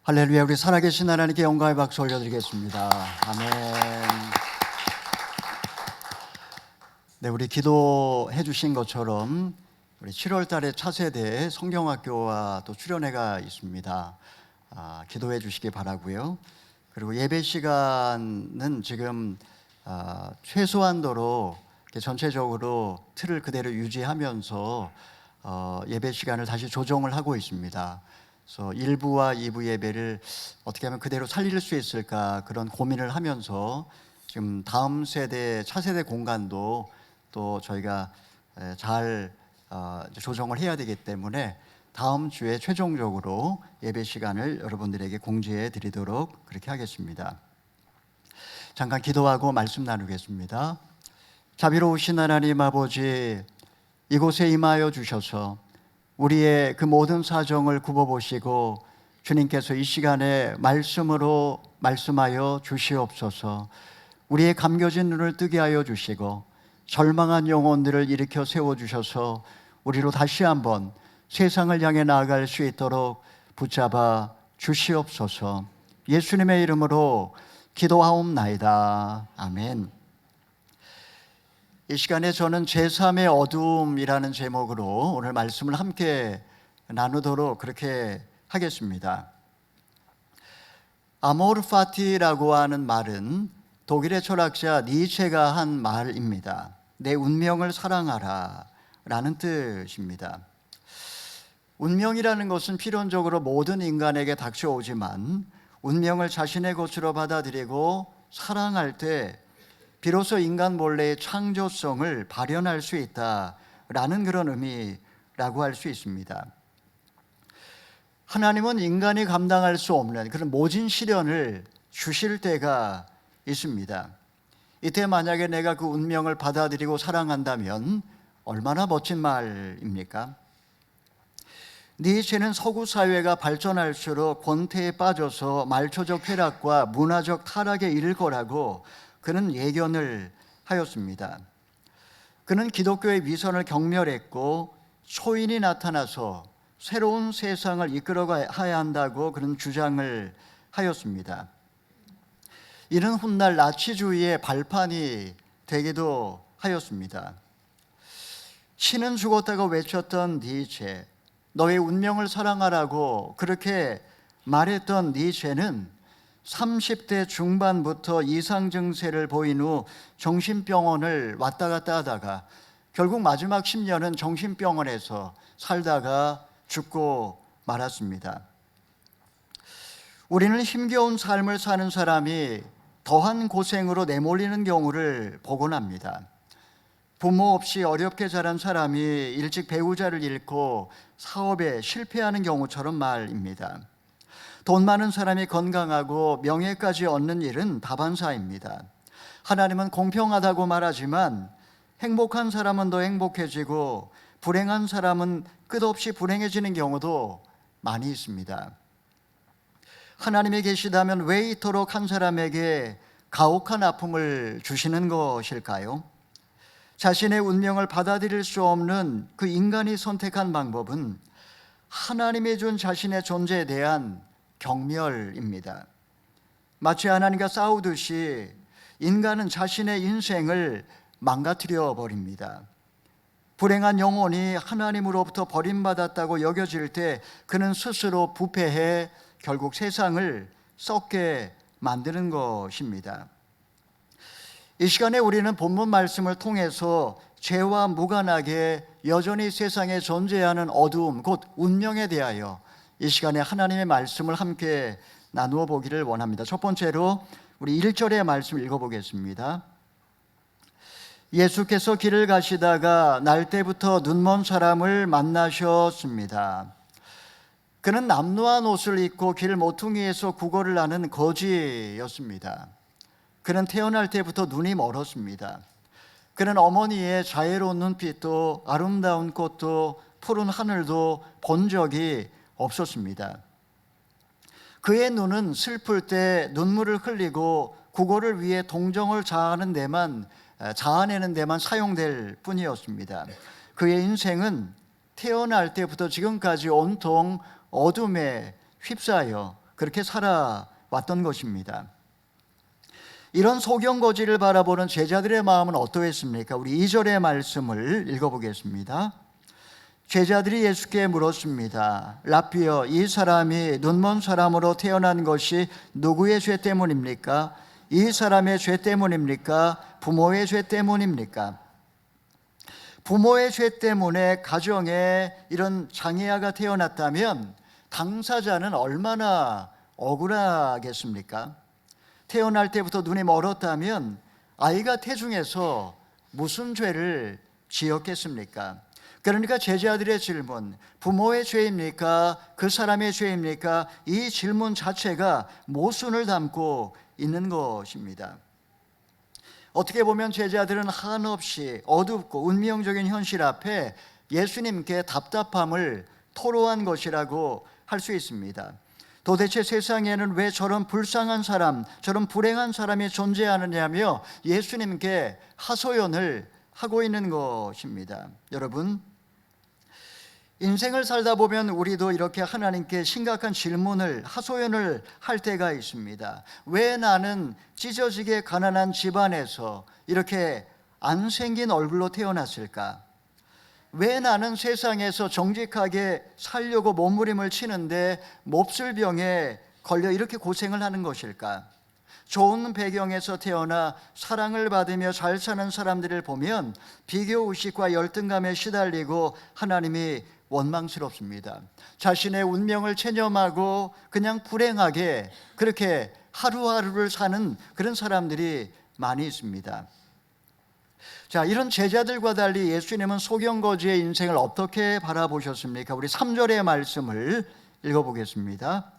할렐루야. 우리 살아계신 하나님께 영광의 박수 올려드리겠습니다. 아멘. 네, 우리 기도해 주신 것처럼 우리 7월 달에 차세대 성경학교와 또 수련회가 있습니다. 기도해 주시기 바라고요. 그리고 예배 시간은 지금 최소한도로 전체적으로 틀을 그대로 유지하면서 예배 시간을 다시 조정을 하고 있습니다. 그래서 1부와 2부 예배를 어떻게 하면 그대로 살릴 수 있을까, 그런 고민을 하면서 지금 다음 세대, 차세대 공간도 또 저희가 잘 조정을 해야 되기 때문에 다음 주에 최종적으로 예배 시간을 여러분들에게 공지해 드리도록 그렇게 하겠습니다. 잠깐 기도하고 말씀 나누겠습니다. 자비로우신 하나님 아버지, 이곳에 임하여 주셔서 우리의 그 모든 사정을 굽어보시고 주님께서 이 시간에 말씀으로 말씀하여 주시옵소서. 우리의 감겨진 눈을 뜨게 하여 주시고 절망한 영혼들을 일으켜 세워주셔서 우리로 다시 한번 세상을 향해 나아갈 수 있도록 붙잡아 주시옵소서. 예수님의 이름으로 기도하옵나이다. 아멘. 이 시간에 저는 제3의 어둠이라는 제목으로 오늘 말씀을 함께 나누도록 그렇게 하겠습니다. 아모르 파티라고 하는 말은 독일의 철학자 니체가 한 말입니다. 내 운명을 사랑하라 라는 뜻입니다. 운명이라는 것은 필연적으로 모든 인간에게 닥쳐오지만 운명을 자신의 것으로 받아들이고 사랑할 때 비로소 인간 본래의 창조성을 발현할 수 있다라는 그런 의미라고 할 수 있습니다. 하나님은 인간이 감당할 수 없는 그런 모진 시련을 주실 때가 있습니다. 이때 만약에 내가 그 운명을 받아들이고 사랑한다면 얼마나 멋진 말입니까? 니체는 서구 사회가 발전할수록 권태에 빠져서 말초적 쾌락과 문화적 타락에 이를 거라고 그는 예견을 하였습니다. 그는 기독교의 위선을 경멸했고 초인이 나타나서 새로운 세상을 이끌어가야 한다고 그는 주장을 하였습니다. 이는 훗날 나치주의의 발판이 되기도 하였습니다. 신은 죽었다고 외쳤던 니체, 너의 운명을 사랑하라고 그렇게 말했던 니체는 30대 중반부터 이상 증세를 보인 후 정신병원을 왔다 갔다 하다가 결국 마지막 10년은 정신병원에서 살다가 죽고 말았습니다. 우리는 힘겨운 삶을 사는 사람이 더한 고생으로 내몰리는 경우를 보곤 합니다. 부모 없이 어렵게 자란 사람이 일찍 배우자를 잃고 사업에 실패하는 경우처럼 말입니다. 돈 많은 사람이 건강하고 명예까지 얻는 일은 다반사입니다. 하나님은 공평하다고 말하지만 행복한 사람은 더 행복해지고 불행한 사람은 끝없이 불행해지는 경우도 많이 있습니다. 하나님이 계시다면 왜 이토록 한 사람에게 가혹한 아픔을 주시는 것일까요? 자신의 운명을 받아들일 수 없는 그 인간이 선택한 방법은 하나님이 준 자신의 존재에 대한 경멸입니다. 마치 하나님과 싸우듯이 인간은 자신의 인생을 망가뜨려 버립니다. 불행한 영혼이 하나님으로부터 버림받았다고 여겨질 때 그는 스스로 부패해 결국 세상을 썩게 만드는 것입니다. 이 시간에 우리는 본문 말씀을 통해서 죄와 무관하게 여전히 세상에 존재하는 어두움, 곧 운명에 대하여 이 시간에 하나님의 말씀을 함께 나누어 보기를 원합니다. 첫 번째로 우리 1절의 말씀 읽어보겠습니다. 예수께서 길을 가시다가 날 때부터 눈먼 사람을 만나셨습니다. 그는 남루한 옷을 입고 길 모퉁이에서 구걸을 하는 거지였습니다. 그는 태어날 때부터 눈이 멀었습니다. 그는 어머니의 자애로운 눈빛도 아름다운 꽃도 푸른 하늘도 본 적이 없었습니다. 그의 눈은 슬플 때 눈물을 흘리고 구걸을 위해 동정을 자아내는 데만 사용될 뿐이었습니다. 그의 인생은 태어날 때부터 지금까지 온통 어둠에 휩싸여 그렇게 살아왔던 것입니다. 이런 소경거지를 바라보는 제자들의 마음은 어떠했습니까? 우리 2절의 말씀을 읽어보겠습니다. 제자들이 예수께 물었습니다. 라삐여, 이 사람이 눈먼 사람으로 태어난 것이 누구의 죄 때문입니까? 이 사람의 죄 때문입니까? 부모의 죄 때문입니까? 부모의 죄 때문에 가정에 이런 장애아가 태어났다면 당사자는 얼마나 억울하겠습니까? 태어날 때부터 눈이 멀었다면 아이가 태중에서 무슨 죄를 지었겠습니까? 그러니까 제자들의 질문, 부모의 죄입니까? 그 사람의 죄입니까? 이 질문 자체가 모순을 담고 있는 것입니다. 어떻게 보면 제자들은 한없이 어둡고 운명적인 현실 앞에 예수님께 답답함을 토로한 것이라고 할 수 있습니다. 도대체 세상에는 왜 저런 불쌍한 사람, 저런 불행한 사람이 존재하느냐며 예수님께 하소연을 하고 있는 것입니다. 여러분, 인생을 살다 보면 우리도 이렇게 하나님께 심각한 질문을, 하소연을 할 때가 있습니다. 왜 나는 찢어지게 가난한 집안에서 이렇게 안 생긴 얼굴로 태어났을까? 왜 나는 세상에서 정직하게 살려고 몸부림을 치는데 몹쓸 병에 걸려 이렇게 고생을 하는 것일까? 좋은 배경에서 태어나 사랑을 받으며 잘 사는 사람들을 보면 비교의식과 열등감에 시달리고 하나님이 원망스럽습니다. 자신의 운명을 체념하고 그냥 불행하게 그렇게 하루하루를 사는 그런 사람들이 많이 있습니다. 자, 이런 제자들과 달리 예수님은 소경거지의 인생을 어떻게 바라보셨습니까? 우리 3절의 말씀을 읽어보겠습니다.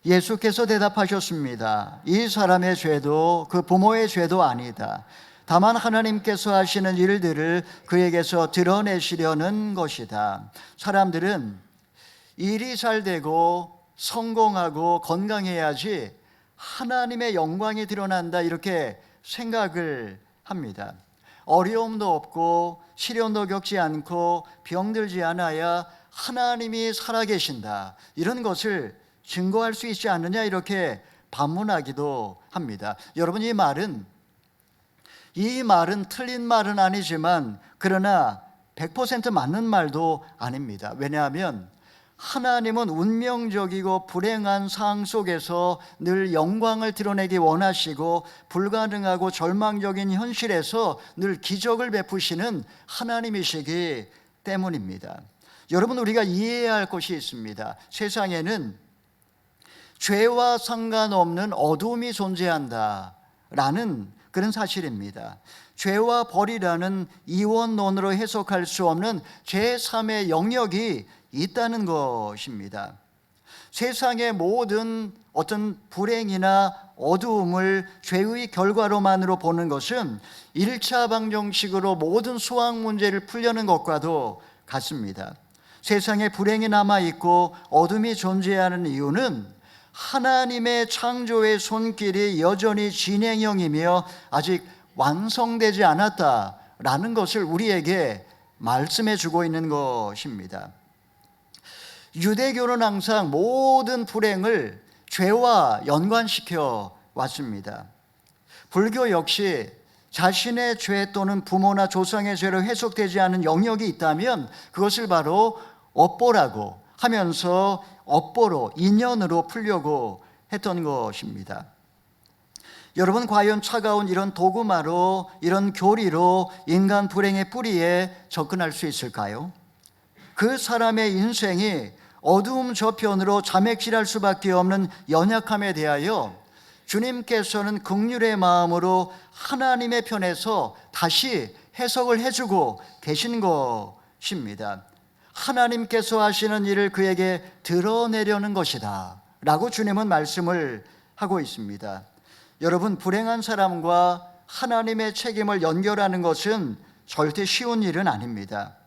예수께서 대답하셨습니다. 이 사람의 죄도 그 부모의 죄도 아니다. 다만 하나님께서 하시는 일들을 그에게서 드러내시려는 것이다. 사람들은 일이 잘 되고 성공하고 건강해야지 하나님의 영광이 드러난다 이렇게 생각을 합니다. 어려움도 없고 시련도 겪지 않고 병들지 않아야 하나님이 살아계신다 이런 것을 증거할 수 있지 않느냐 이렇게 반문하기도 합니다. 여러분, 이 말은 틀린 말은 아니지만 그러나 100% 맞는 말도 아닙니다. 왜냐하면 하나님은 운명적이고 불행한 상황 속에서 늘 영광을 드러내기 원하시고 불가능하고 절망적인 현실에서 늘 기적을 베푸시는 하나님이시기 때문입니다. 여러분, 우리가 이해해야 할 것이 있습니다. 세상에는 죄와 상관없는 어둠이 존재한다라는 그런 사실입니다. 죄와 벌이라는 이원론으로 해석할 수 없는 제3의 영역이 있다는 것입니다. 세상의 모든 어떤 불행이나 어두움을 죄의 결과로만으로 보는 것은 1차 방정식으로 모든 수학 문제를 풀려는 것과도 같습니다. 세상에 불행이 남아있고 어둠이 존재하는 이유는 하나님의 창조의 손길이 여전히 진행형이며 아직 완성되지 않았다라는 것을 우리에게 말씀해 주고 있는 것입니다. 유대교는 항상 모든 불행을 죄와 연관시켜 왔습니다. 불교 역시 자신의 죄 또는 부모나 조상의 죄로 해석되지 않은 영역이 있다면 그것을 바로 업보라고 하면서 업보로, 인연으로 풀려고 했던 것입니다. 여러분, 과연 차가운 이런 도구마로, 이런 교리로 인간 불행의 뿌리에 접근할 수 있을까요? 그 사람의 인생이 어두움 저편으로 자맥질할 수밖에 없는 연약함에 대하여 주님께서는 긍휼의 마음으로 하나님의 편에서 다시 해석을 해주고 계신 것입니다. 하나님께서 하시는 일을 그에게 드러내려는 것이다 라고 주님은 말씀을 하고 있습니다. 여러분, 불행한 사람과 하나님의 책임을 연결하는 것은 절대 쉬운 일은 아닙니다.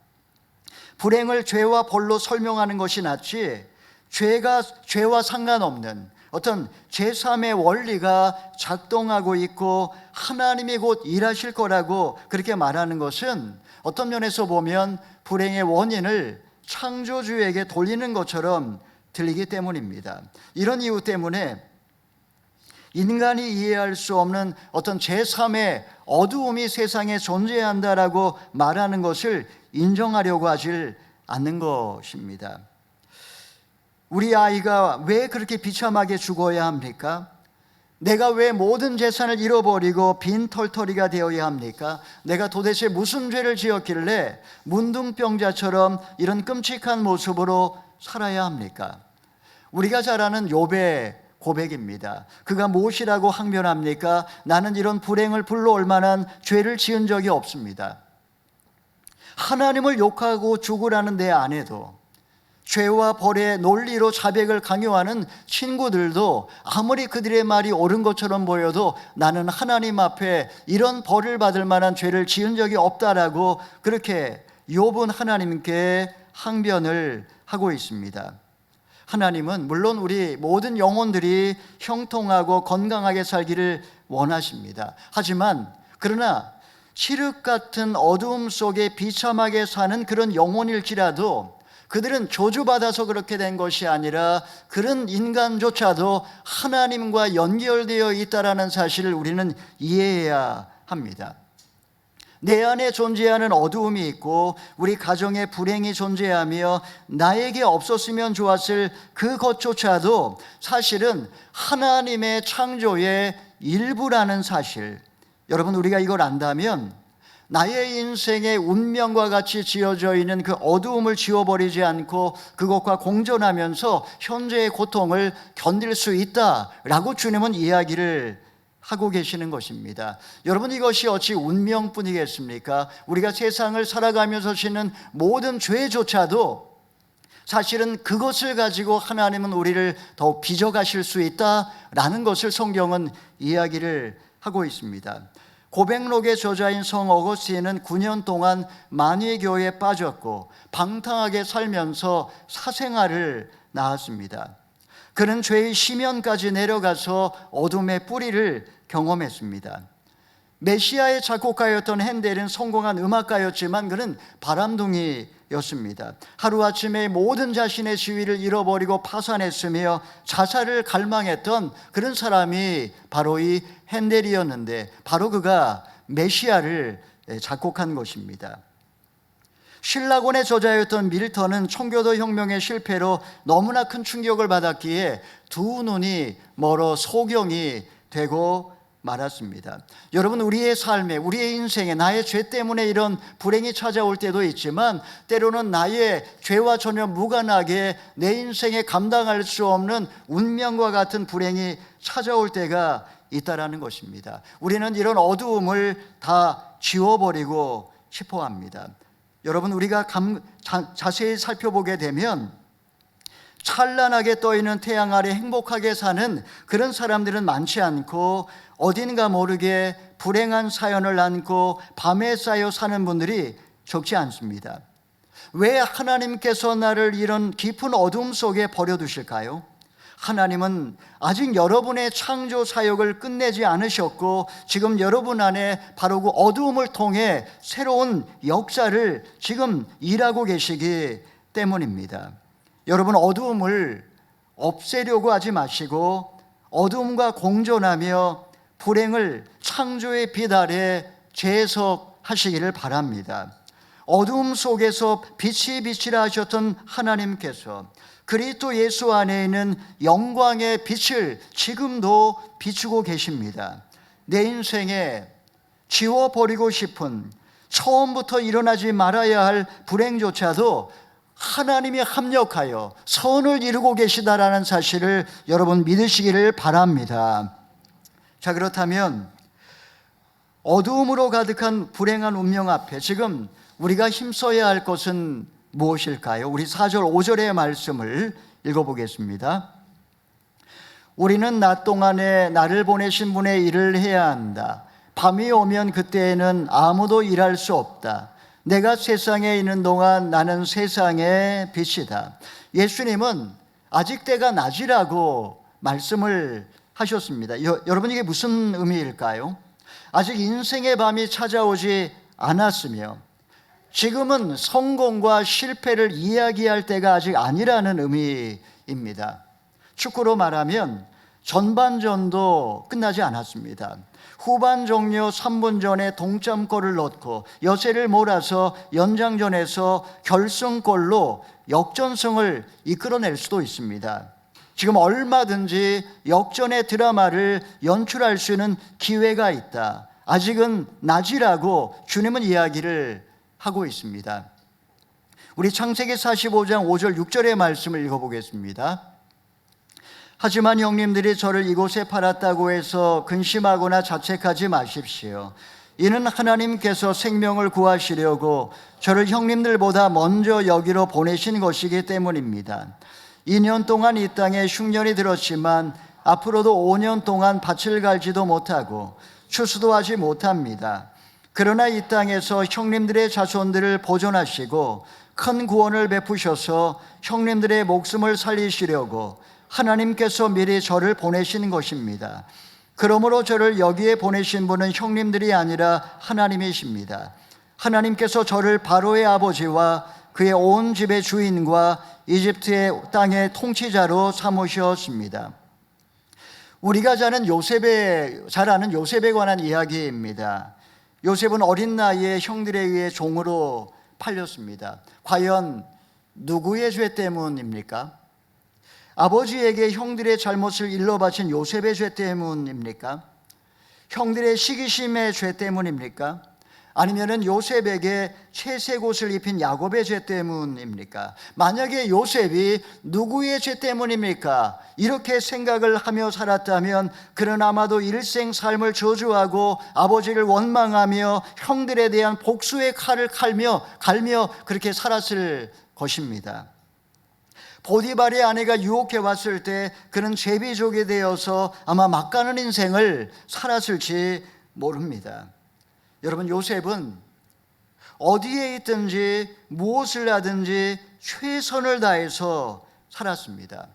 불행을 죄와 벌로 설명하는 것이 낫지 죄와 상관없는 어떤 제3의 원리가 작동하고 있고 하나님이 곧 일하실 거라고 그렇게 말하는 것은 어떤 면에서 보면 불행의 원인을 창조주에게 돌리는 것처럼 들리기 때문입니다. 이런 이유 때문에 인간이 이해할 수 없는 어떤 제3의 어두움이 세상에 존재한다라고 말하는 것을 인정하려고 하질 않는 것입니다. 우리 아이가 왜 그렇게 비참하게 죽어야 합니까? 내가 왜 모든 재산을 잃어버리고 빈털터리가 되어야 합니까? 내가 도대체 무슨 죄를 지었길래 문둥병자처럼 이런 끔찍한 모습으로 살아야 합니까? 우리가 잘 아는 욥의 고백입니다. 그가 무엇이라고 항변합니까? 나는 이런 불행을 불러올 만한 죄를 지은 적이 없습니다. 하나님을 욕하고 죽으라는 내 아내도, 죄와 벌의 논리로 자백을 강요하는 친구들도 아무리 그들의 말이 옳은 것처럼 보여도 나는 하나님 앞에 이런 벌을 받을 만한 죄를 지은 적이 없다라고 그렇게 욥은 하나님께 항변을 하고 있습니다. 하나님은 물론 우리 모든 영혼들이 형통하고 건강하게 살기를 원하십니다. 하지만 그러나 칠흑 같은 어두움 속에 비참하게 사는 그런 영혼일지라도 그들은 저주받아서 그렇게 된 것이 아니라 그런 인간조차도 하나님과 연결되어 있다라는 사실을 우리는 이해해야 합니다. 내 안에 존재하는 어두움이 있고 우리 가정에 불행이 존재하며 나에게 없었으면 좋았을 그것조차도 사실은 하나님의 창조의 일부라는 사실, 여러분 우리가 이걸 안다면 나의 인생의 운명과 같이 지어져 있는 그 어두움을 지워버리지 않고 그것과 공존하면서 현재의 고통을 견딜 수 있다라고 주님은 이야기를 하고 계시는 것입니다. 여러분 이것이 어찌 운명뿐이겠습니까? 우리가 세상을 살아가면서 짓는 모든 죄조차도 사실은 그것을 가지고 하나님은 우리를 더욱 빚어가실 수 있다라는 것을 성경은 이야기를 하고 있습니다. 고백록의 저자인 성 어거스틴은 9년 동안 만위교에 빠졌고 방탕하게 살면서 사생활을 낳았습니다. 그는 죄의 심연까지 내려가서 어둠의 뿌리를 경험했습니다. 메시아의 작곡가였던 핸델은 성공한 음악가였지만 그는 바람둥이였습니다. 하루아침에 모든 자신의 지위를 잃어버리고 파산했으며 자살을 갈망했던 그런 사람이 바로 이 핸델이었는데 바로 그가 메시아를 작곡한 것입니다. 신라곤의 저자였던 밀턴은 청교도 혁명의 실패로 너무나 큰 충격을 받았기에 두 눈이 멀어 소경이 되고 말았습니다. 여러분 우리의 삶에 우리의 인생에 나의 죄 때문에 이런 불행이 찾아올 때도 있지만 때로는 나의 죄와 전혀 무관하게 내 인생에 감당할 수 없는 운명과 같은 불행이 찾아올 때가 있다라는 것입니다. 우리는 이런 어두움을 다 지워버리고 싶어 합니다. 여러분 우리가 자세히 살펴보게 되면 찬란하게 떠있는 태양 아래 행복하게 사는 그런 사람들은 많지 않고 어딘가 모르게 불행한 사연을 안고 밤에 쌓여 사는 분들이 적지 않습니다. 왜 하나님께서 나를 이런 깊은 어둠 속에 버려두실까요? 하나님은 아직 여러분의 창조 사역을 끝내지 않으셨고 지금 여러분 안에 바로 그 어두움을 통해 새로운 역사를 지금 일하고 계시기 때문입니다. 여러분 어두움을 없애려고 하지 마시고 어두움과 공존하며 불행을 창조의 빛 아래 재해석하시기를 바랍니다. 어두움 속에서 빛이 비치라 하셨던 하나님께서 그리스도 예수 안에 있는 영광의 빛을 지금도 비추고 계십니다. 내 인생에 지워버리고 싶은 처음부터 일어나지 말아야 할 불행조차도 하나님이 합력하여 선을 이루고 계시다라는 사실을 여러분 믿으시기를 바랍니다. 자, 그렇다면 어두움으로 가득한 불행한 운명 앞에 지금 우리가 힘써야 할 것은 무엇일까요? 우리 4절 5절의 말씀을 읽어보겠습니다. 우리는 낮 동안에 나를 보내신 분의 일을 해야 한다. 밤이 오면 그때에는 아무도 일할 수 없다. 내가 세상에 있는 동안 나는 세상의 빛이다. 예수님은 아직 때가 낮이라고 말씀을 하셨습니다. 여러분 이게 무슨 의미일까요? 아직 인생의 밤이 찾아오지 않았으며 지금은 성공과 실패를 이야기할 때가 아직 아니라는 의미입니다. 축구로 말하면 전반전도 끝나지 않았습니다. 후반 종료 3분 전에 동점골을 넣고 여세를 몰아서 연장전에서 결승골로 역전승을 이끌어낼 수도 있습니다. 지금 얼마든지 역전의 드라마를 연출할 수 있는 기회가 있다. 아직은 낮이라고 주님은 이야기를 하고 있습니다. 우리 창세기 45장 5절 6절의 말씀을 읽어보겠습니다. 하지만 형님들이 저를 이곳에 팔았다고 해서 근심하거나 자책하지 마십시오. 이는 하나님께서 생명을 구하시려고 저를 형님들보다 먼저 여기로 보내신 것이기 때문입니다. 2년 동안 이 땅에 흉년이 들었지만 앞으로도 5년 동안 밭을 갈지도 못하고 추수도 하지 못합니다. 그러나 이 땅에서 형님들의 자손들을 보존하시고 큰 구원을 베푸셔서 형님들의 목숨을 살리시려고 하나님께서 미리 저를 보내신 것입니다. 그러므로 저를 여기에 보내신 분은 형님들이 아니라 하나님이십니다. 하나님께서 저를 바로의 아버지와 그의 온 집의 주인과 이집트의 땅의 통치자로 삼으셨습니다. 우리가 잘 아는 요셉에 관한 이야기입니다. 요셉은 어린 나이에 형들에 의해 종으로 팔렸습니다. 과연 누구의 죄 때문입니까? 아버지에게 형들의 잘못을 일러 바친 요셉의 죄 때문입니까? 형들의 시기심의 죄 때문입니까? 아니면은 요셉에게 채색옷을 입힌 야곱의 죄 때문입니까? 만약에 요셉이 누구의 죄 때문입니까? 이렇게 생각을 하며 살았다면 그는 아마도 일생 삶을 저주하고 아버지를 원망하며 형들에 대한 복수의 칼을 갈며 그렇게 살았을 것입니다. 보디발의 아내가 유혹해 왔을 때 그는 제비족이 되어서 아마 막가는 인생을 살았을지 모릅니다. 여러분, 요셉은 어디에 있든지 무엇을 하든지 최선을 다해서 살았습니다.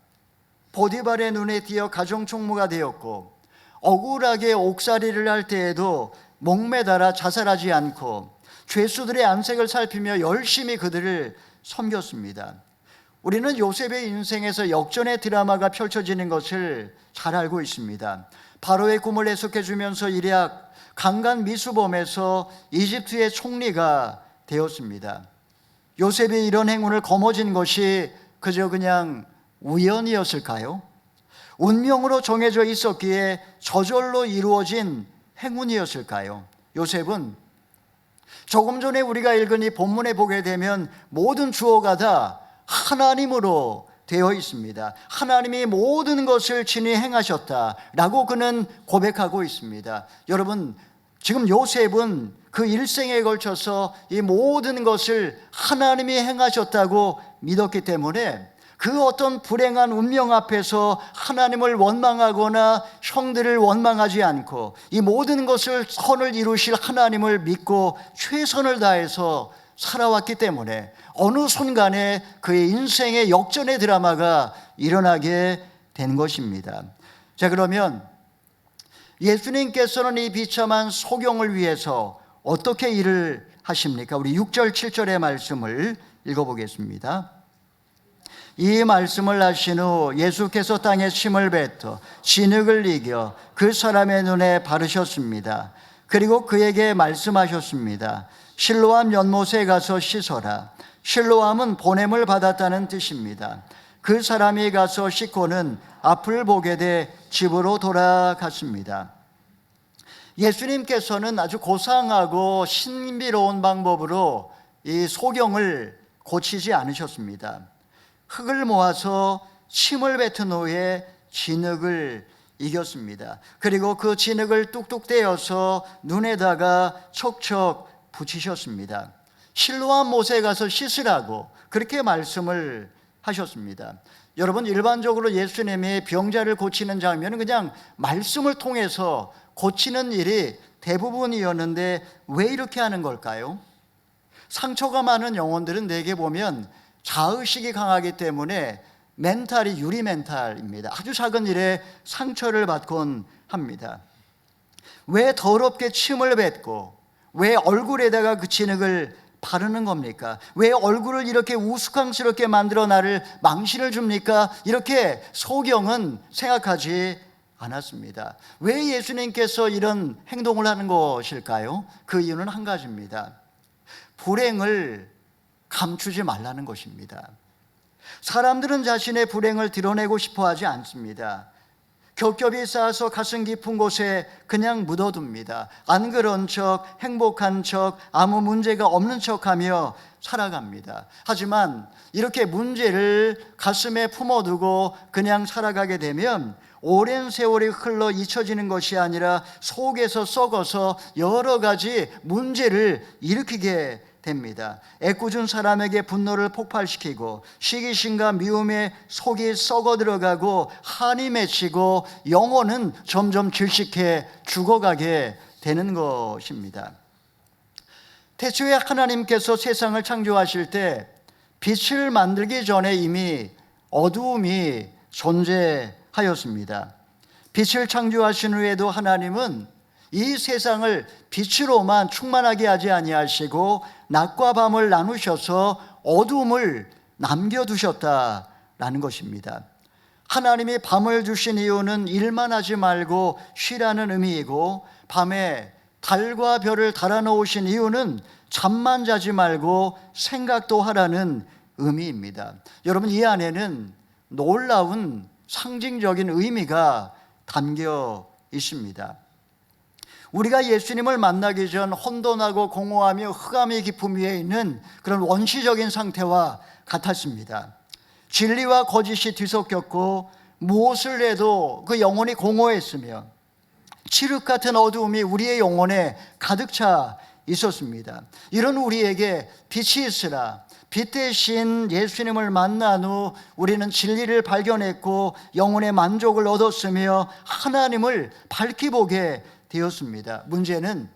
보디발의 눈에 띄어 가정총무가 되었고 억울하게 옥살이를 할 때에도 목매달아 자살하지 않고 죄수들의 안색을 살피며 열심히 그들을 섬겼습니다. 우리는 요셉의 인생에서 역전의 드라마가 펼쳐지는 것을 잘 알고 있습니다. 바로의 꿈을 해석해 주면서 일약 강간 미수범에서 이집트의 총리가 되었습니다. 요셉이 이런 행운을 거머쥔 것이 그냥 우연이었을까요? 운명으로 정해져 있었기에 저절로 이루어진 행운이었을까요? 요셉은 조금 전에 우리가 읽은 이 본문에 보게 되면 모든 주어가 다 하나님으로 되어 있습니다. 하나님이 모든 것을 친히 행하셨다라고 그는 고백하고 있습니다. 여러분, 지금 요셉은 그 일생에 걸쳐서 이 모든 것을 하나님이 행하셨다고 믿었기 때문에 그 어떤 불행한 운명 앞에서 하나님을 원망하거나 형들을 원망하지 않고 이 모든 것을 선을 이루실 하나님을 믿고 최선을 다해서 살아왔기 때문에 어느 순간에 그의 인생의 역전의 드라마가 일어나게 된 것입니다. 자, 그러면 예수님께서는 이 비참한 소경을 위해서 어떻게 일을 하십니까? 우리 6절 7절의 말씀을 읽어보겠습니다. 이 말씀을 하신 후 예수께서 땅에 침을 뱉어 진흙을 이겨 그 사람의 눈에 바르셨습니다. 그리고 그에게 말씀하셨습니다. 실로암 연못에 가서 씻어라. 실로암은 보냄을 받았다는 뜻입니다. 그 사람이 가서 씻고는 앞을 보게 돼 집으로 돌아갔습니다. 예수님께서는 아주 고상하고 신비로운 방법으로 이 소경을 고치지 않으셨습니다. 흙을 모아서 침을 뱉은 후에 진흙을 이겼습니다. 그리고 그 진흙을 뚝뚝 떼어서 눈에다가 척척 붙이셨습니다. 실로암 못에 가서 씻으라고 그렇게 말씀을 하셨습니다. 여러분, 일반적으로 예수님이 병자를 고치는 장면은 그냥 말씀을 통해서 고치는 일이 대부분이었는데 왜 이렇게 하는 걸까요? 상처가 많은 영혼들은 대개 보면 자의식이 강하기 때문에 멘탈이 유리 멘탈입니다. 아주 작은 일에 상처를 받곤 합니다. 왜 더럽게 침을 뱉고 왜 얼굴에다가 그 진흙을 바르는 겁니까? 왜 얼굴을 이렇게 우스꽝스럽게 만들어 나를 망신을 줍니까? 이렇게 소경은 생각하지 않았습니다. 왜 예수님께서 이런 행동을 하는 것일까요? 그 이유는 한 가지입니다. 불행을 감추지 말라는 것입니다. 사람들은 자신의 불행을 드러내고 싶어 하지 않습니다. 겹겹이 쌓아서 가슴 깊은 곳에 그냥 묻어둡니다. 안 그런 척, 행복한 척, 아무 문제가 없는 척하며 살아갑니다. 하지만 이렇게 문제를 가슴에 품어두고 그냥 살아가게 되면 오랜 세월이 흘러 잊혀지는 것이 아니라 속에서 썩어서 여러 가지 문제를 일으키게 됩니다. 애꿎은 사람에게 분노를 폭발시키고 시기심과 미움에 속이 썩어 들어가고 한이 맺히고 영혼은 점점 질식해 죽어가게 되는 것입니다. 태초에 하나님께서 세상을 창조하실 때 빛을 만들기 전에 이미 어두움이 존재하였습니다. 빛을 창조하신 후에도 하나님은 이 세상을 빛으로만 충만하게 하지 아니하시고 낮과 밤을 나누셔서 어두움을 남겨두셨다라는 것입니다. 하나님이 밤을 주신 이유는 일만 하지 말고 쉬라는 의미이고, 밤에 달과 별을 달아놓으신 이유는 잠만 자지 말고 생각도 하라는 의미입니다. 여러분, 이 안에는 놀라운 상징적인 의미가 담겨 있습니다. 우리가 예수님을 만나기 전 혼돈하고 공허하며 흑암의 깊음 위에 있는 그런 원시적인 상태와 같았습니다. 진리와 거짓이 뒤섞였고 무엇을 해도 그 영혼이 공허했으며 칠흑 같은 어두움이 우리의 영혼에 가득 차 있었습니다. 이런 우리에게 빛이 있으라. 빛 대신 예수님을 만난 후 우리는 진리를 발견했고 영혼의 만족을 얻었으며 하나님을 밝히 보게 되었습니다. 문제는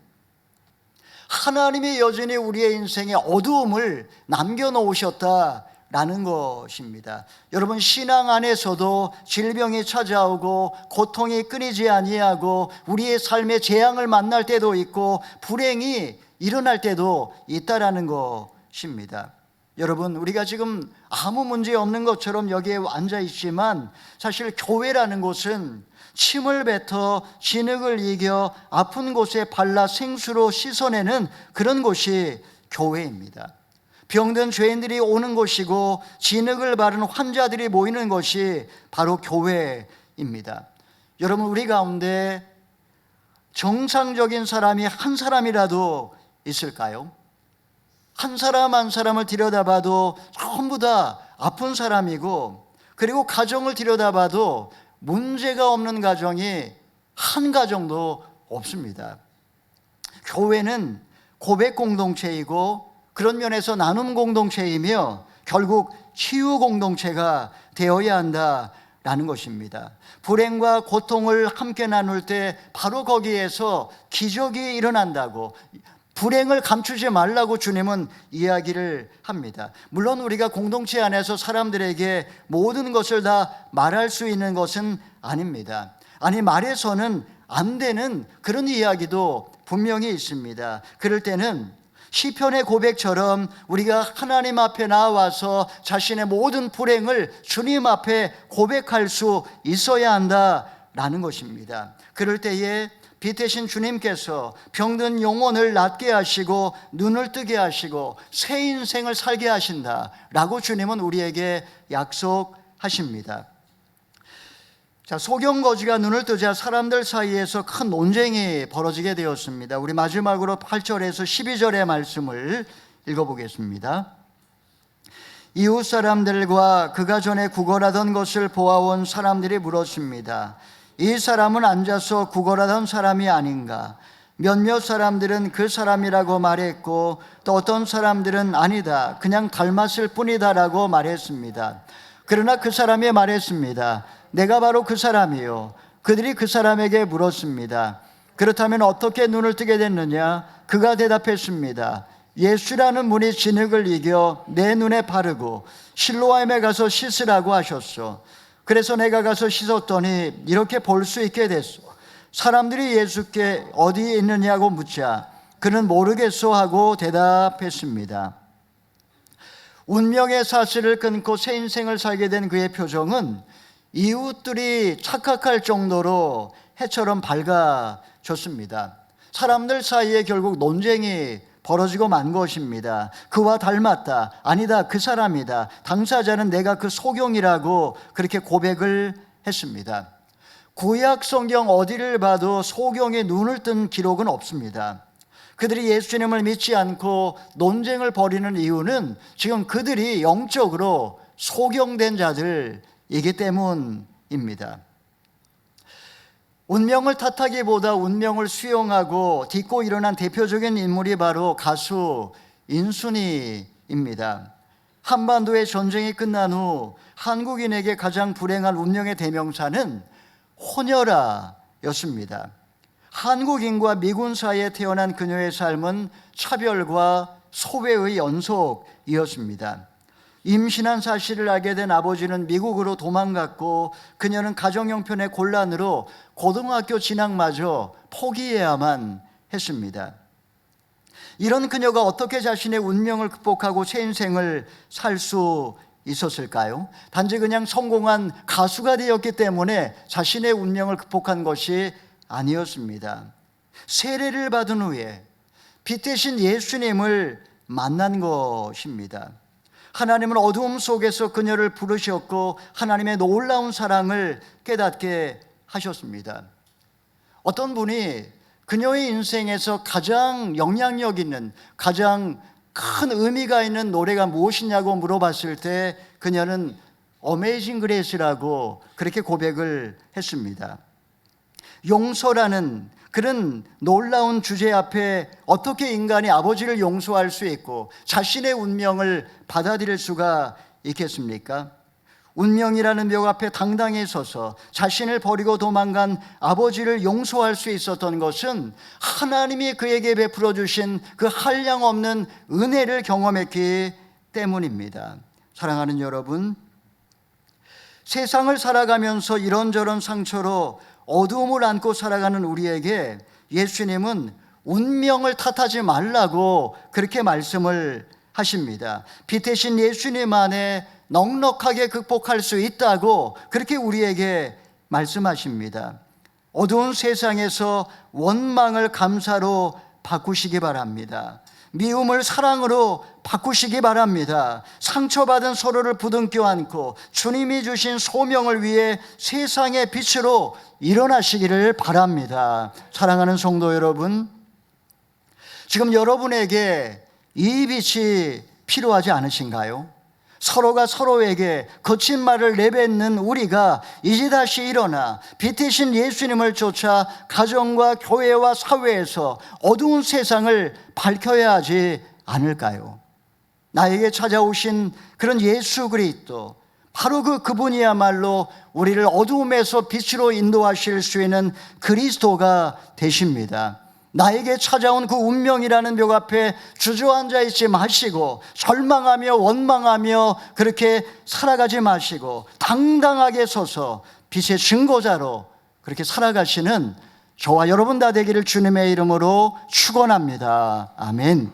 하나님이 여전히 우리의 인생에 어두움을 남겨놓으셨다라는 것입니다. 여러분, 신앙 안에서도 질병이 찾아오고 고통이 끊이지 아니하고 우리의 삶에 재앙을 만날 때도 있고 불행이 일어날 때도 있다라는 것입니다. 여러분, 우리가 지금 아무 문제 없는 것처럼 여기에 앉아 있지만 사실 교회라는 곳은 침을 뱉어 진흙을 이겨 아픈 곳에 발라 생수로 씻어내는 그런 곳이 교회입니다. 병든 죄인들이 오는 곳이고 진흙을 바른 환자들이 모이는 곳이 바로 교회입니다. 여러분, 우리 가운데 정상적인 사람이 한 사람이라도 있을까요? 한 사람 한 사람을 들여다봐도 전부 다 아픈 사람이고, 그리고 가정을 들여다봐도 문제가 없는 가정이 한 가정도 없습니다. 교회는 고백 공동체이고 그런 면에서 나눔 공동체이며 결국 치유 공동체가 되어야 한다라는 것입니다. 불행과 고통을 함께 나눌 때 바로 거기에서 기적이 일어난다고, 불행을 감추지 말라고 주님은 이야기를 합니다. 물론 우리가 공동체 안에서 사람들에게 모든 것을 다 말할 수 있는 것은 아닙니다. 아니, 말해서는 안 되는 그런 이야기도 분명히 있습니다. 그럴 때는 시편의 고백처럼 우리가 하나님 앞에 나와서 자신의 모든 불행을 주님 앞에 고백할 수 있어야 한다라는 것입니다. 그럴 때에 빛 대신 주님께서 병든 영혼을 낫게 하시고 눈을 뜨게 하시고 새 인생을 살게 하신다라고 주님은 우리에게 약속하십니다. 자, 소경거지가 눈을 뜨자 사람들 사이에서 큰 논쟁이 벌어지게 되었습니다. 우리 마지막으로 8절에서 12절의 말씀을 읽어보겠습니다. 이웃 사람들과 그가 전에 구걸하던 것을 보아온 사람들이 물었습니다. 이 사람은 앉아서 구걸하던 사람이 아닌가? 몇몇 사람들은 그 사람이라고 말했고 또 어떤 사람들은 아니다, 그냥 닮았을 뿐이다라고 말했습니다. 그러나 그 사람이 말했습니다. 내가 바로 그 사람이요. 그들이 그 사람에게 물었습니다. 그렇다면 어떻게 눈을 뜨게 됐느냐? 그가 대답했습니다. 예수라는 분이 진흙을 이겨 내 눈에 바르고 실로암에 가서 씻으라고 하셨소. 그래서 내가 가서 씻었더니 이렇게 볼 수 있게 됐소. 사람들이 예수께 어디에 있느냐고 묻자 그는 모르겠소 하고 대답했습니다. 운명의 사슬을 끊고 새 인생을 살게 된 그의 표정은 이웃들이 착각할 정도로 해처럼 밝아졌습니다. 사람들 사이에 결국 논쟁이 벌어지고 만 것입니다. 그와 닮았다, 아니다, 그 사람이다, 당사자는 내가 그 소경이라고 그렇게 고백을 했습니다. 구약 성경 어디를 봐도 소경의 눈을 뜬 기록은 없습니다. 그들이 예수님을 믿지 않고 논쟁을 벌이는 이유는 지금 그들이 영적으로 소경된 자들이기 때문입니다. 운명을 탓하기보다 운명을 수용하고 딛고 일어난 대표적인 인물이 바로 가수 인순이입니다. 한반도의 전쟁이 끝난 후 한국인에게 가장 불행한 운명의 대명사는 혼혈아였습니다. 한국인과 미군 사이에 태어난 그녀의 삶은 차별과 소외의 연속이었습니다. 임신한 사실을 알게 된 아버지는 미국으로 도망갔고 그녀는 가정 형편의 곤란으로 고등학교 진학마저 포기해야만 했습니다. 이런 그녀가 어떻게 자신의 운명을 극복하고 새 인생을 살 수 있었을까요? 단지 그냥 성공한 가수가 되었기 때문에 자신의 운명을 극복한 것이 아니었습니다. 세례를 받은 후에 빛 대신 예수님을 만난 것입니다. 하나님은 어두움 속에서 그녀를 부르셨고 하나님의 놀라운 사랑을 깨닫게 하셨습니다. 어떤 분이 그녀의 인생에서 가장 영향력 있는, 가장 큰 의미가 있는 노래가 무엇이냐고 물어봤을 때 그녀는 어메이징 그레이스라고 그렇게 고백을 했습니다. 용서라는 그런 놀라운 주제 앞에 어떻게 인간이 아버지를 용서할 수 있고 자신의 운명을 받아들일 수가 있겠습니까? 운명이라는 벽 앞에 당당히 서서 자신을 버리고 도망간 아버지를 용서할 수 있었던 것은 하나님이 그에게 베풀어 주신 그 한량없는 은혜를 경험했기 때문입니다. 사랑하는 여러분, 세상을 살아가면서 이런저런 상처로 어두움을 안고 살아가는 우리에게 예수님은 운명을 탓하지 말라고 그렇게 말씀을 하십니다. 빛 대신 예수님 안에 넉넉하게 극복할 수 있다고 그렇게 우리에게 말씀하십니다. 어두운 세상에서 원망을 감사로 바꾸시기 바랍니다. 미움을 사랑으로 바꾸시기 바랍니다. 상처받은 서로를 부둥켜 안고 주님이 주신 소명을 위해 세상의 빛으로 일어나시기를 바랍니다. 사랑하는 성도 여러분, 지금 여러분에게 이 빛이 필요하지 않으신가요? 서로가 서로에게 거친 말을 내뱉는 우리가 이제 다시 일어나 빛 대신 예수님을 쫓아 가정과 교회와 사회에서 어두운 세상을 밝혀야 하지 않을까요? 나에게 찾아오신 그런 예수 그리스도, 바로 그분이야말로 우리를 어두움에서 빛으로 인도하실 수 있는 그리스도가 되십니다. 나에게 찾아온 그 운명이라는 벽 앞에 주저앉아 있지 마시고 절망하며 원망하며 그렇게 살아가지 마시고 당당하게 서서 빛의 증거자로 그렇게 살아가시는 저와 여러분 다 되기를 주님의 이름으로 축원합니다. 아멘.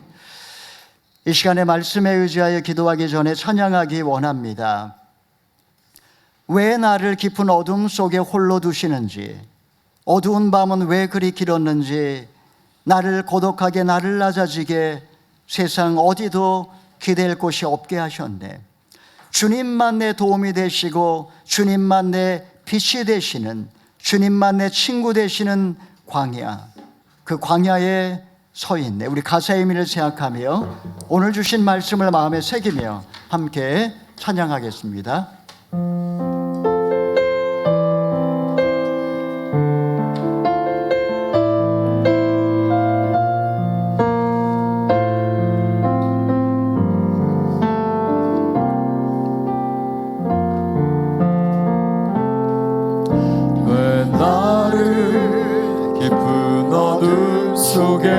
이 시간에 말씀에 의지하여 기도하기 전에 찬양하기 원합니다. 왜 나를 깊은 어둠 속에 홀로 두시는지, 어두운 밤은 왜 그리 길었는지, 나를 고독하게 나를 낮아지게 세상 어디도 기댈 곳이 없게 하셨네. 주님만 내 도움이 되시고 주님만 내 빛이 되시는, 주님만 내 친구 되시는 광야, 그 광야에 서 있네. 우리 가사의 의미를 생각하며 오늘 주신 말씀을 마음에 새기며 함께 찬양하겠습니다. 속에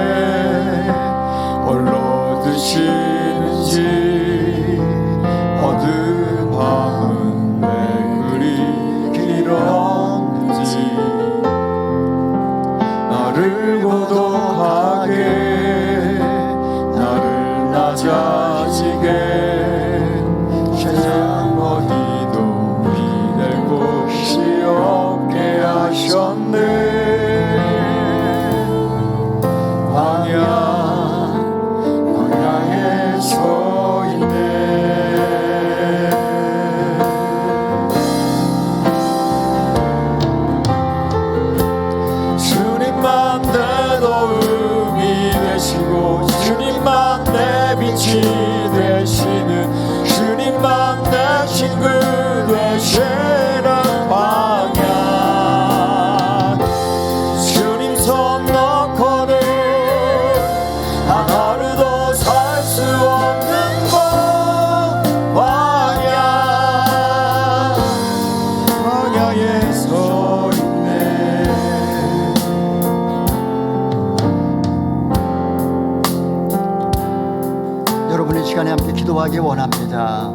홀로 드시는지, 어두운 밤은 왜 그리 길었는지, 나를 고독하게 하신 그 되시는 방향 주님 손 놓고는 하루도 살 수 없는 광야에 서 있네. 여러분 이 시간에 함께 기도하기 원합니다.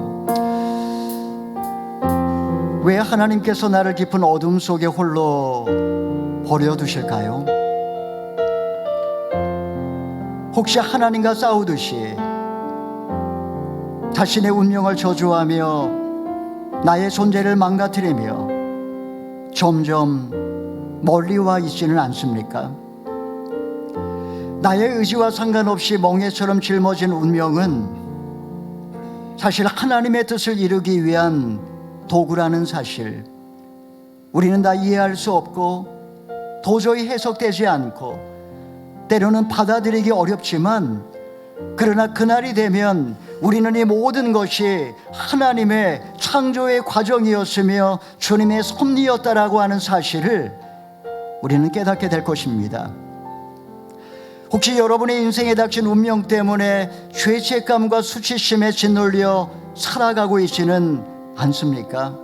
왜 하나님께서 나를 깊은 어둠 속에 홀로 버려두실까요? 혹시 하나님과 싸우듯이 자신의 운명을 저주하며 나의 존재를 망가뜨리며 점점 멀리 와 있지는 않습니까? 나의 의지와 상관없이 멍해처럼 짊어진 운명은 사실 하나님의 뜻을 이루기 위한 도구라는 사실, 우리는 다 이해할 수 없고 도저히 해석되지 않고 때로는 받아들이기 어렵지만, 그러나 그날이 되면 우리는 이 모든 것이 하나님의 창조의 과정이었으며 주님의 섭리였다라고 하는 사실을 우리는 깨닫게 될 것입니다. 혹시 여러분의 인생에 닥친 운명 때문에 죄책감과 수치심에 짓눌려 살아가고 있지는 않습니까?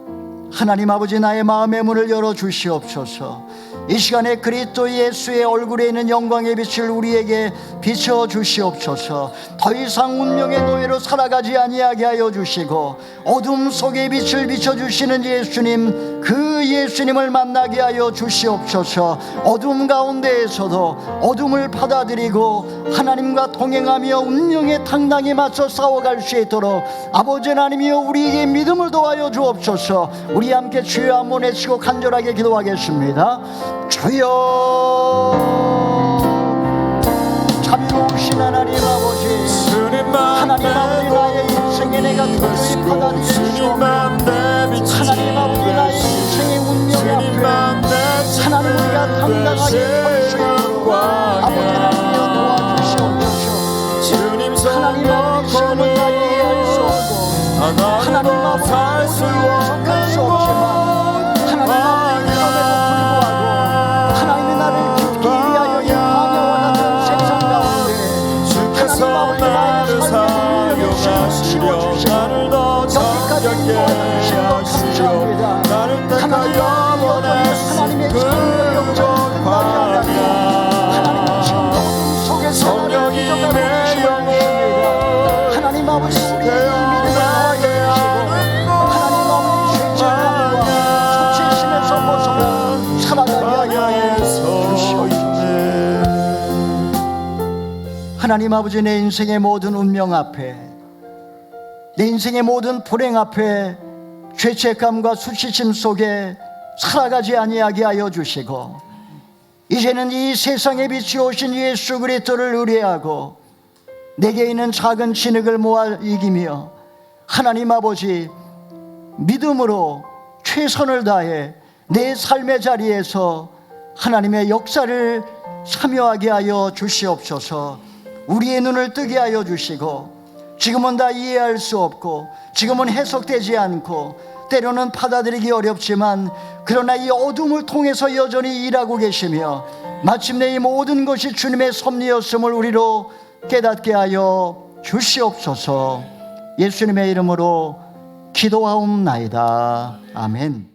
하나님 아버지, 나의 마음의 문을 열어주시옵소서. 이 시간에 그리스도 예수의 얼굴에 있는 영광의 빛을 우리에게 비춰주시옵소서. 더 이상 운명의 노예로 살아가지 아니하게 하여 주시고 어둠 속에 빛을 비춰주시는 예수님, 그 예수님을 만나게 하여 주시옵소서. 어둠 가운데에서도 어둠을 받아들이고 하나님과 동행하며 운명에 당당히 맞서 싸워갈 수 있도록 아버지 하나님이여 우리에게 믿음을 도와여 주옵소서. 우리 함께 주여 한번 외치고 간절하게 기도하겠습니다. 주여, 자비로우신 하나님 아버지, 하나님 아버지, 나의 인생에 내가 도저히 받아들이시옵며 하나님 아버지, 나의 인생의 운명 앞에 하나님 우리가 당당하게 설 수 있도록 아버지 하나님이여 도와주시옵소서. 하나님 아버지, 지금은 다 이해할 수 없고 하나님 아버지 해석할 수 없지만 하나님 아버지 그럼에도 불구하고 하나님이 나를 깊기 위하여 이 광야와 같은 세상 가운데 하나님 아버지 나의 삶의 운명을 씌워주시고 여기까지 도와주신 것 감사합니다. 하나님 아버지, 여전히 하나님의 창조의 영적을 끝나지 않았고 하나님은 지금도 어둠 속에서 나를 기적하고 계시옵니다. 하나님 아버지, 우리의 믿음을 도와주시고 하나님 아버지 죄책감과 수치심에서 벗어나 살아가게 하여 주시옵소서. 하나님 아버지, 내 인생의 모든 운명 앞에, 내 인생의 모든 불행 앞에 죄책감과 수치심 속에 살아가지 아니하게 하여 주시고 이제는 이 세상에 비추오신 예수 그리스도를 의뢰하고 내게 있는 작은 진흙을 모아 이기며 하나님 아버지 믿음으로 최선을 다해 내 삶의 자리에서 하나님의 역사를 참여하게 하여 주시옵소서. 우리의 눈을 뜨게 하여 주시고 지금은 다 이해할 수 없고 지금은 해석되지 않고 때로는 받아들이기 어렵지만 그러나 이 어둠을 통해서 여전히 일하고 계시며 마침내 이 모든 것이 주님의 섭리였음을 우리로 깨닫게 하여 주시옵소서. 예수님의 이름으로 기도하옵나이다. 아멘.